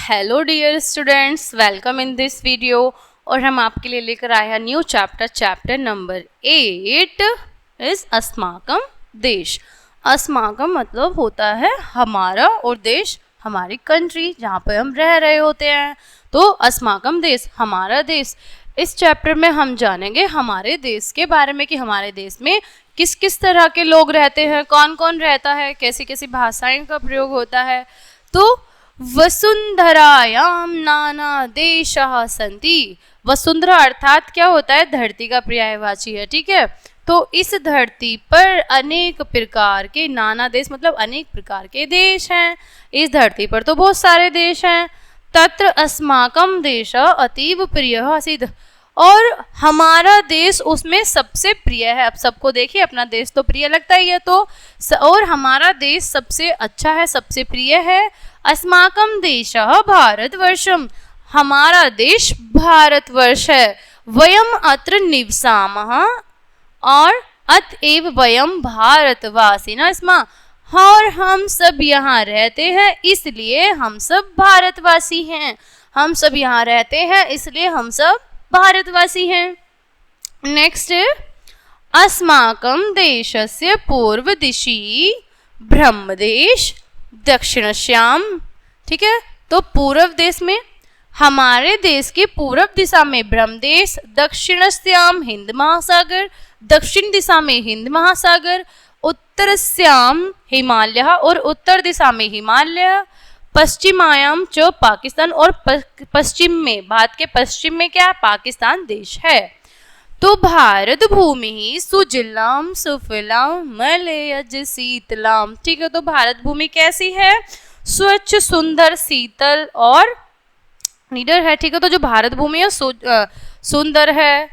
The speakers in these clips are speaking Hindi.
Hello dear students, welcome in this video. और हम आपके लिए लेकर आए हैं न्यू चैप्टर नंबर 8 इज अस्माकम देश। अस्माकम मतलब होता है हमारा और देश हमारी कंट्री जहाँ पे हम रह रहे होते हैं। तो अस्माकम देश हमारा देश। इस चैप्टर में हम जानेंगे हमारे देश के बारे में कि हमारे देश में किस किस तरह के लोग रहते हैं, कौन कौन रहता है, कैसी कैसी भाषाएं का प्रयोग होता है। तो वसुंधरायाम नाना देशः सन्ति। वसुंधरा अर्थात क्या होता है, धरती का पर्यायवाची है, ठीक है। तो इस धरती पर अनेक प्रकार के, नाना देश मतलब अनेक प्रकार के देश हैं। इस धरती पर तो बहुत सारे देश हैं। तत्र अस्माकं देशः अतीव प्रियः सिद्ध। और हमारा देश उसमें सबसे प्रिय है। अब सबको देखिए अपना देश तो प्रिय लगता ही है, तो और हमारा देश सबसे अच्छा है, सबसे प्रिय है। अस्माकं देशः भारतवर्षम्। हमारा देश भारतवर्ष है। वयम् अत्र निवसामः और अतएव वयम् भारतवासिनः स्मः। और हम सब यहाँ रहते हैं इसलिए हम सब भारतवासी हैं। हम सब यहाँ रहते हैं इसलिए हम सब भारतवासी हैं। नेक्स्ट, अस्माकं देशस्य पूर्व दिशि ब्रह्मदेश दक्षिणश्याम। ठीक है, तो पूर्व देश में, हमारे देश की पूर्व दिशा में ब्रह्मदेश, दक्षिणस्याम हिंद महासागर, दक्षिण दिशा में हिंद महासागर, उत्तरस्याम हिमालय और उत्तर दिशा में हिमालय, पश्चिमायाम च पाकिस्तान और पश्चिम में, भारत के पश्चिम में क्या है, पाकिस्तान देश है। तो भारत भूमि सुजलाम सुफलाम मलयज शीतलाम। ठीक है, तो भारत भूमि कैसी है, स्वच्छ सुंदर शीतल और निडर है। ठीक है, तो जो भारत भूमि है सुंदर है,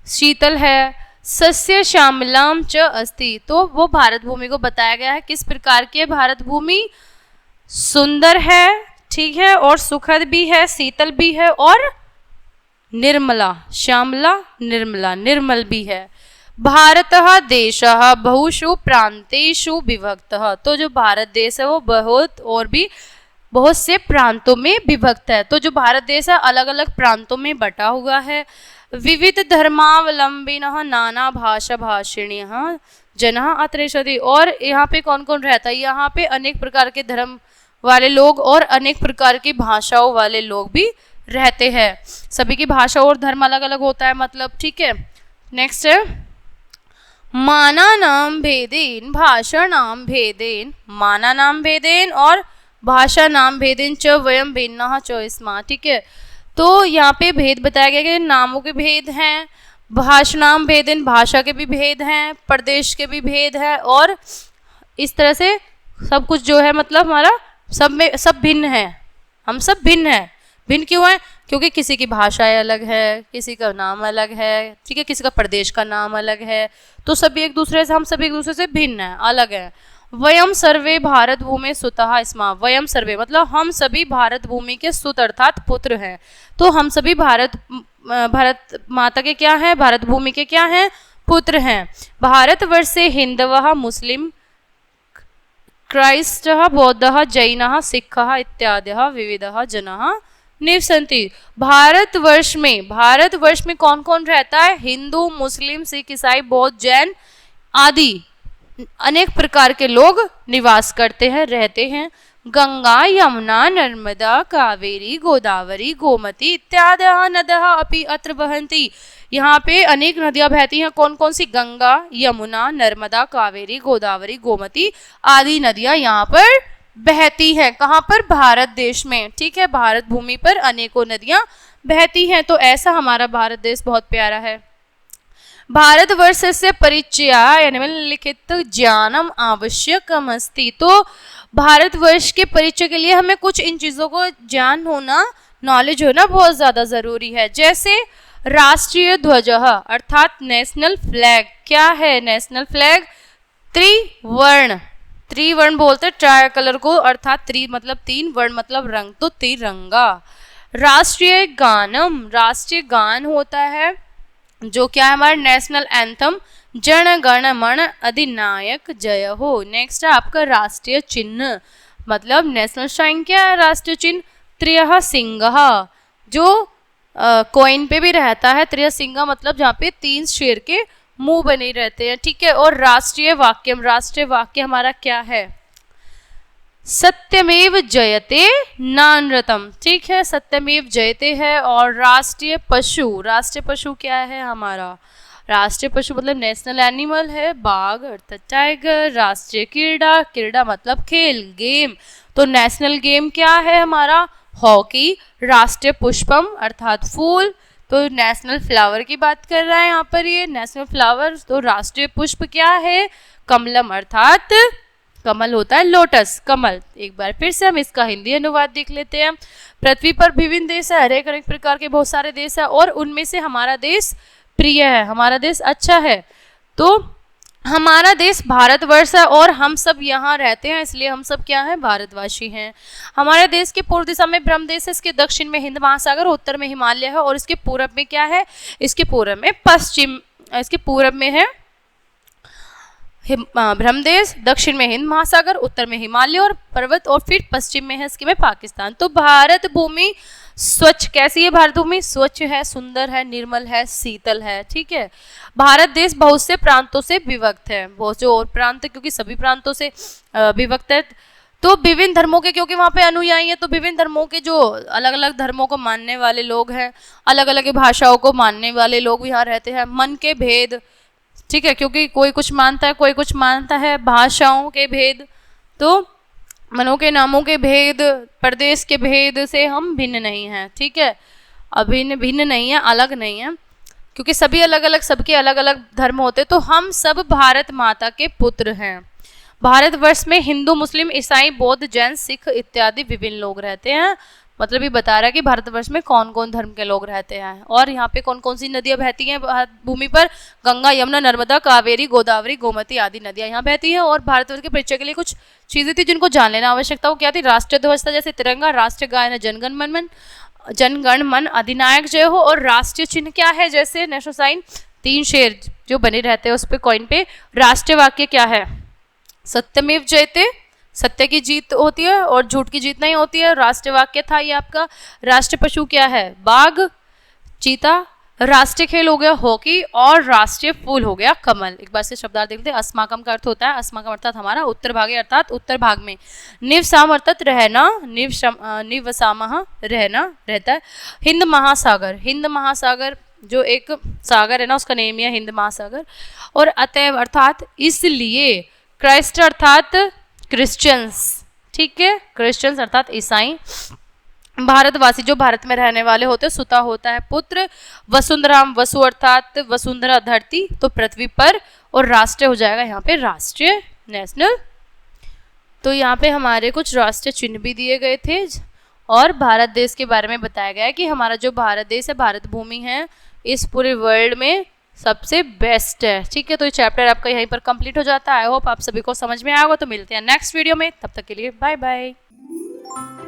शीतल है। सस्य श्यामलाम च अस्ति। तो वो भारत भूमि को बताया गया है किस प्रकार की है भारत भूमि, सुंदर है, ठीक है, और सुखद भी है, शीतल भी है और निर्मला, श्यामला निर्मला, निर्मल भी है। भारतः देशः बहुषु प्रांतेषु विभक्तः। तो जो भारत देश है वो बहुत से प्रांतों में विभक्त है। तो जो भारत देश है अलग अलग प्रांतों में बटा हुआ है। विविध धर्मावलंबिनः नाना भाषा भाषिणीः जनः अत्र तिष्ठति। और यहाँ पे कौन कौन रहता है, यहाँ पे अनेक प्रकार के धर्म वाले लोग और अनेक प्रकार की भाषाओं वाले लोग भी रहते हैं। सभी की भाषा और धर्म अलग अलग होता है मतलब, ठीक है। नेक्स्ट है, मानानाम भेदेन भाषाणाम भेदेन, मानानाम भेदेन और भाषा नाम भेदेन च वयम भिन्नः च स्मः। ठीक है, तो यहाँ पे भेद बताया गया कि नामों के भेद हैं, भाषाणाम भेदेन भाषा के भी भेद हैं, प्रदेश के भी भेद है, और इस तरह से सब कुछ जो है मतलब हमारा सब में सब भिन्न है। हम सब भिन्न हैं। भिन्न क्यों है, क्योंकि किसी की भाषाएं अलग है, किसी का नाम अलग है, ठीक है, किसी का प्रदेश का नाम अलग है। तो सभी एक दूसरे से, हम सभी एक दूसरे से भिन्न हैं, अलग हैं। वयम सर्वे भारत भूमि सुतः स्मः। वयम सर्वे मतलब हम सभी भारत भूमि के सुत अर्थात पुत्र हैं। तो हम सभी भारत माता के क्या हैं, भारत भूमि के क्या हैं, पुत्र हैं। भारतवर्ष से हिंदवः मुस्लिम क्राइस्तः बौद्धः जैनः सिखः इत्यादयः विविधः जनः निवसन्ति। भारतवर्ष में कौन कौन रहता है, हिंदू, मुस्लिम, सिख, ईसाई, बौद्ध, जैन आदि अनेक प्रकार के लोग निवास करते हैं, रहते हैं। गंगा यमुना नर्मदा कावेरी गोदावरी गोमती इत्यादयः नद्यः अपि अत्र वहन्ति। यहाँ पे अनेक नदियां बहती हैं। कौन कौन सी, गंगा यमुना नर्मदा कावेरी गोदावरी गोमती आदि नदियां यहाँ पर बहती हैं। कहाँ पर, भारत देश में, ठीक है, भारत भूमि पर अनेकों नदियां बहती हैं। तो ऐसा हमारा भारत देश बहुत प्यारा है। भारतवर्ष से परिचय निम्नलिखित ज्ञानम आवश्यकम अस्ति। तो भारतवर्ष के परिचय के लिए हमें कुछ इन चीज़ों को ज्ञान होना, नॉलेज होना बहुत ज़्यादा ज़रूरी है। जैसे राष्ट्रीय ध्वज अर्थात नेशनल फ्लैग। क्या है नेशनल फ्लैग, त्रिवर्ण बोलते हैं ट्राई कलर को, अर्थात त्रि मतलब तीन, वर्ण मतलब रंग, तो तिरंगा। राष्ट्रीय गानम, राष्ट्रीय गान होता है जो क्या है हमारा नेशनल एंथम, जन गण मन अधिनायक जय हो। नेक्स्ट है आपका राष्ट्रीय चिन्ह, मतलब नेशनल साइन क्या है, राष्ट्रीय चिन्ह त्रयः सिंहः, जो कॉइन पे भी रहता है। त्रयः सिंह मतलब जहाँ पे 3 शेर के मुंह बने रहते हैं, ठीक है। और राष्ट्रीय वाक्यम, राष्ट्रीय वाक्य हमारा क्या है? सत्यमेव जयते नानृतम, ठीक है, सत्यमेव जयते है। और राष्ट्रीय पशु, राष्ट्रीय पशु क्या है हमारा? राष्ट्रीय पशु मतलब नेशनल एनिमल है बाघ अर्थात टाइगर। राष्ट्रीय क्रीड़ा, क्रीड़ा मतलब खेल, गेम, तो नेशनल गेम क्या है हमारा? हॉकी। राष्ट्रीय पुष्पम अर्थात फूल, तो नेशनल फ्लावर की बात कर रहा है यहाँ पर ये नेशनल फ्लावर। तो राष्ट्रीय पुष्प क्या है? कमलम अर्थात कमल होता है लोटस, कमल। एक बार फिर से हम इसका हिंदी अनुवाद देख लेते हैं। पृथ्वी पर विभिन्न देश है, अनेक अनेक प्रकार के बहुत सारे देश है, और उनमें से हमारा देश प्रिय है, हमारा देश अच्छा है। तो हमारा देश भारतवर्ष है और हम सब यहाँ रहते हैं, इसलिए हम सब क्या हैं? भारतवासी हैं। हमारे देश के पूर्व दिशा में ब्रह्मदेश है, इसके दक्षिण में हिंद महासागर, उत्तर में हिमालय है, और इसके पूरब में क्या है? इसके पूरब में पश्चिम, इसके पूरब में है ब्रह्मदेश, दक्षिण में हिंद महासागर, उत्तर में हिमालय और पर्वत, और फिर पश्चिम में है इसके में पाकिस्तान। तो भारत भूमि स्वच्छ, कैसी है भारत भूमि? स्वच्छ है, सुंदर है, निर्मल है, शीतल है, ठीक है। भारत देश बहुत से प्रांतों से विभक्त है, बहुत से और प्रांत क्योंकि सभी प्रांतों से विभक्त है। तो विभिन्न धर्मों के, क्योंकि वहाँ पे अनुयायी है, तो विभिन्न धर्मों के जो अलग अलग धर्मों को मानने वाले लोग हैं, अलग अलग भाषाओं को मानने वाले लोग यहाँ रहते हैं। मन के भेद, ठीक है, क्योंकि कोई कुछ मानता है, कोई कुछ मानता है। भाषाओं के भेद, तो मनों के नामों के भेद, प्रदेश के भेद से हम भिन्न नहीं हैं, ठीक है। अभिन्न भिन्न नहीं है, अलग नहीं है, क्योंकि सभी अलग अलग, सबके अलग अलग धर्म होते। तो हम सब भारत माता के पुत्र हैं। भारतवर्ष में हिंदू, मुस्लिम, ईसाई, बौद्ध, जैन, सिख इत्यादि विभिन्न लोग रहते हैं। मतलब ये बता रहा है कि भारतवर्ष में कौन कौन धर्म के लोग रहते हैं, और यहाँ पे कौन कौन सी नदियाँ बहती हैं भूमि पर? गंगा, यमुना, नर्मदा, कावेरी, गोदावरी, गोमती आदि नदियाँ यहाँ बहती हैं। और भारतवर्ष के परिचय के लिए कुछ चीज़ें थी जिनको जान लेना आवश्यकता। वो क्या थी? राष्ट्रीय ध्वज था जैसे तिरंगा, राष्ट्रीय गायन है जनगण मन अधिनायक जय हो, और राष्ट्रीय चिन्ह क्या है? जैसे नेशनल साइन 3 शेर जो बने रहते हैं उस पर कॉइन पे। राष्ट्रीय वाक्य क्या है? सत्यमेव जयते, सत्य की जीत होती है और झूठ की जीत नहीं होती है। राष्ट्रीय वाक्य था ये आपका। राष्ट्रीय पशु क्या है? बाघ, चीता। राष्ट्रीय खेल हो गया हॉकी, और राष्ट्रीय फूल हो गया कमल। एक बार से शब्दार्थ देखते हैं। अस्माकम का अर्थ होता है, अस्माकम अर्थात हमारा, उत्तर भागे अर्थात उत्तर भाग में। निवसाम अर्थात रहना, निवसामः रहना, रहता है। हिंद महासागर, हिंद महासागर जो एक सागर है ना, उसका नेम है हिंद महासागर। और अतएव अर्थात इसलिए। क्राइस्ट अर्थात क्रिश्चियंस, ठीक है, क्रिश्चियंस अर्थात ईसाई। भारतवासी जो भारत में रहने वाले होते हैं। सुता होता है पुत्र। वसुंधराम, वसु अर्थात वसुंधरा धरती, तो पृथ्वी पर। और राष्ट्रीय हो जाएगा यहाँ पे राष्ट्रीय, नेशनल। तो यहाँ पे हमारे कुछ राष्ट्रीय चिन्ह भी दिए गए थे, और भारत देश के बारे में बताया गया है कि हमारा जो भारत देश है, भारत भूमि है, इस पूरे वर्ल्ड में सबसे बेस्ट है, ठीक है। तो ये चैप्टर आपका यहीं पर कंप्लीट हो जाता है। आई होप आप सभी को समझ में आएगा। तो मिलते हैं नेक्स्ट वीडियो में, तब तक के लिए बाय बाय।